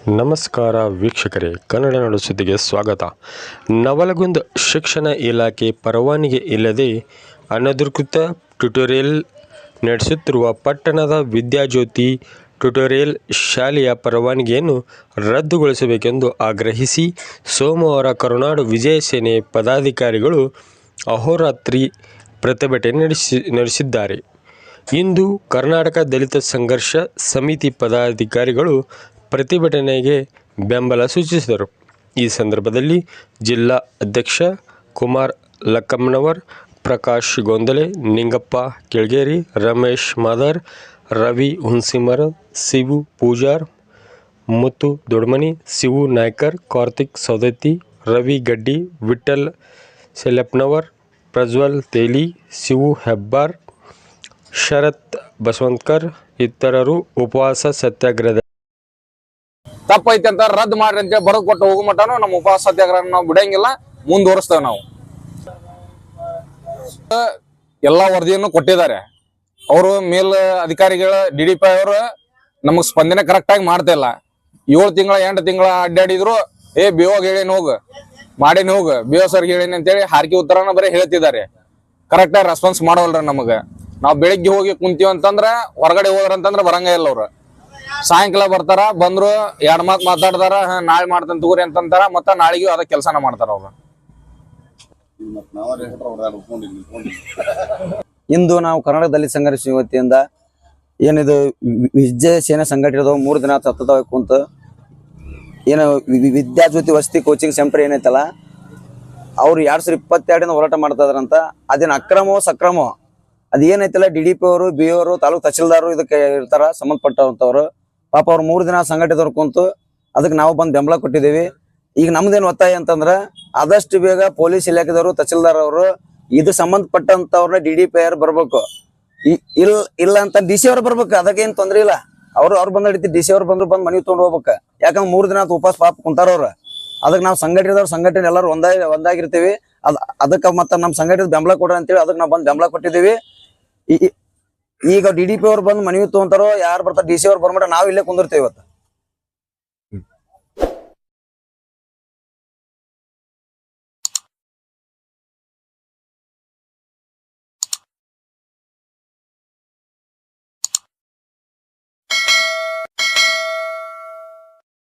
ನಮಸ್ಕಾರ ವೀಕ್ಷಕರೇ, ಕನ್ನಡ ನಾಡು ಸುದ್ದಿಗೆ ಸ್ವಾಗತ. ನವಲಗುಂದ ಶಿಕ್ಷಣ ಇಲಾಖೆ ಪರವಾನಗಿ ಇಲ್ಲದೆ ಅನಧಿಕೃತ ಟ್ಯುಟೋರಿಯಲ್ ನಡೆಸುತ್ತಿರುವ ಪಟ್ಟಣದ ವಿದ್ಯಾಜ್ಯೋತಿ ಟ್ಯುಟೋರಿಯಲ್ ಶಾಲೆಯ ಪರವಾನಗಿಯನ್ನು ರದ್ದುಗೊಳಿಸಬೇಕೆಂದು ಆಗ್ರಹಿಸಿ ಸೋಮವಾರ ಕರುನಾಡು ವಿಜಯ ಸೇನೆ ಪದಾಧಿಕಾರಿಗಳು ಅಹೋರಾತ್ರಿ ಪ್ರತಿಭಟನೆ ನಡೆಸಿದ್ದಾರೆ. ಇಂದು ಕರ್ನಾಟಕ ದಲಿತ ಸಂಘರ್ಷ ಸಮಿತಿ ಪದಾಧಿಕಾರಿಗಳು ಪ್ರತಿಭಟನೆಗೆ ಬೆಂಬಲ ಸೂಚಿಸಿದರು. ಈ ಸಂದರ್ಭದಲ್ಲಿ ಜಿಲ್ಲಾ ಅಧ್ಯಕ್ಷ ಕುಮಾರ್ ಲಕ್ಕಮ್ಮನವರ್, ಪ್ರಕಾಶ್ ಗೊಂದಲೆ, ನಿಂಗಪ್ಪ ಕೆಳಗೇರಿ, ರಮೇಶ್ ಮಾದರ್, ರವಿ ಹುಣಸಿಮರ, ಶಿವು ಪೂಜಾರ್, ಮುತ್ತು ದೊಡ್ಮನಿ, ಶಿವು ನಾಯ್ಕರ್, ಕಾರ್ತಿಕ್ ಸೌದತ್ತಿ, ರವಿ ಗಡ್ಡಿ, ವಿಠ್ಠಲ್ ಸೆಲ್ಯಪ್ಪನವರ್, ಪ್ರಜ್ವಲ್ ತೇಲಿ, ಶಿವು ಹೆಬ್ಬಾರ್, ಶರತ್ ಬಸವಂತಕರ್ ಇತರರು ಉಪವಾಸ ಸತ್ಯಾಗ್ರಹ ತಪ್ಪೈತಿ ಅಂತ ರದ್ದು ಮಾಡ್ರಿ ಅಂತ ಬರೆದು ಕೊಟ್ಟು ಹೋಗೋ ಮಟ್ಟನು ನಮ್ಮ ಉಪವಾಸ ಸತ್ಯಾಗ್ರಹ ನಾವು ಬಿಡಂಗಿಲ್ಲ, ಮುಂದುವರಿಸ್ತೇವೆ. ನಾವು ಎಲ್ಲಾ ವರದಿಯನ್ನು ಕೊಟ್ಟಿದ್ದಾರೆ. ಅವರು ಮೇಲ್ ಅಧಿಕಾರಿಗಳ DDP ಅವರು ನಮಗ್ ಸ್ಪಂದನೆ ಕರೆಕ್ಟ್ ಆಗಿ ಮಾಡ್ತಾ ಇಲ್ಲ. 7 ತಿಂಗಳ 8 ತಿಂಗಳ ಅಡ್ಡಾಡಿದ್ರು BO ಹೇಳೇನು ಹೋಗ ಮಾಡೇನಿ ಹೋಗ BO ಸರ್ ಹೇಳೇನಿ ಅಂತೇಳಿ ಹಾರ್ಕಿ ಉತ್ತರನ ಬರೀ ಹೇಳ್ತಿದ್ದಾರೆ. ಕರೆಕ್ಟ್ ಆಗಿ ರೆಸ್ಪಾನ್ಸ್ ಮಾಡೋಲ್ರ ನಮಗ. ನಾವು ಬೆಳಿಗ್ಗೆ ಹೋಗಿ ಕುಂತೀವಿ ಅಂತಂದ್ರ ಹೊರಗಡೆ ಹೋದ್ರಂತಂದ್ರ ಬರಂಗ ಇಲ್ಲ. ಅವ್ರು ಸಾಯಂಕಾಲ ಬರ್ತಾರ, ಬಂದ್ರು 2 ಮಾತು ಮಾತಾಡ್ತಾರ, ನಾಳೆ ಮಾಡ್ತಾನ ತಗೋರಿ ಅಂತಂತಾರ, ಮತ್ತ ನಾಳೆಗೂ ಅದ ಕೆಲಸನ ಮಾಡ್ತಾರ ಅವ್ರು. ಇಂದು ನಾವು ಕರ್ನಾಟಕ ದಲಿತ ಸಂಘರ್ಷ ವತಿಯಿಂದ ಏನಿದು ವಿಜಯ ಸೇನೆ ಸಂಘಟಿತ 3 ದಿನ ಸತತ ಕುಂತ ಏನು ವಿದ್ಯಾಜ್ಯೋತಿ ವಸತಿ ಕೋಚಿಂಗ್ ಸೆಂಟರ್ ಏನೈತಲ್ಲ, ಅವ್ರು 2022 ಹೋರಾಟ ಮಾಡ್ತಾ ಇದಾರಂತ. ಅದೇನು ಅಕ್ರಮವೋ ಸಕ್ರಮೋ ಅದ್ ಏನೈತಲ್ಲ, DDP ಅವರು, BO ಅವರು, ತಾಲೂಕ್ ತಹಶೀಲ್ದಾರ್ ಇದಕ್ಕೆ ಇರ್ತಾರ ಸಂಬಂಧಪಟ್ಟಂತವ್ರು. ಪಾಪ ಅವ್ರು 3 ದಿನ ಸಂಘಟಿತರು ಕುಂತು ಅದಕ್ಕೆ ನಾವು ಬಂದು ಬೆಂಬಲ ಕೊಟ್ಟಿದ್ದೀವಿ. ಈಗ ನಮ್ದೇನು ಒತ್ತಾಯ ಅಂತಂದ್ರ ಆದಷ್ಟು ಬೇಗ ಪೊಲೀಸ್ ಇಲಾಖೆದವರು, ತಹಶೀಲ್ದಾರ್ ಅವರು ಇದು ಸಂಬಂಧಪಟ್ಟಂತವ್ರನ್ನ DDP ಬರ್ಬೇಕು. ಇಲ್ಲ ಅಂತ DC ಅವ್ರು ಬರ್ಬೇಕು. ಅದಕ್ಕೇನ್ ತೊಂದ್ರೆ ಇಲ್ಲ. ಅವ್ರು ಬಂದ್ ನಡೀತಿ. DC ಅವ್ರು ಬಂದ್ರು ಬಂದ್ ಮನಿ ತೊಗೊಂಡು ಹೋಗ್ಬೇಕು. ಯಾಕಂದ್ರೆ 3 ದಿನ ಉಪವಾಸ ಪಾಪ ಕುಂತಾರ ಅವ್ರ. ಅದಕ್ಕೆ ನಾವು ಸಂಘಟನೆ ಎಲ್ಲರೂ ಒಂದಾಗಿರ್ತೀವಿ. ಅದಕ್ಕೆ ಮತ್ತೆ ನಮ್ ಸಂಘಟನೆ ಬೆಂಬಲ ಕೊಡ್ರಿ ಅಂತೇಳಿ ಅದಕ್ಕೆ ನಾವು ಬಂದು ಬೆಂಬಲ ಕೊಟ್ಟಿದ್ದೀವಿ. ಈಗ DDP ಅವ್ರು ಬಂದು ಮನವಿ ತಗೊಂತಾರೋ, ಯಾರು ಬರ್ತಾರ DC ಅವ್ರು ಬರ್ಬಿಟ್ರೆ ನಾವು ಇಲ್ಲೇ ಕುಂದಿರ್ತೀವಿ ಇವತ್ತು.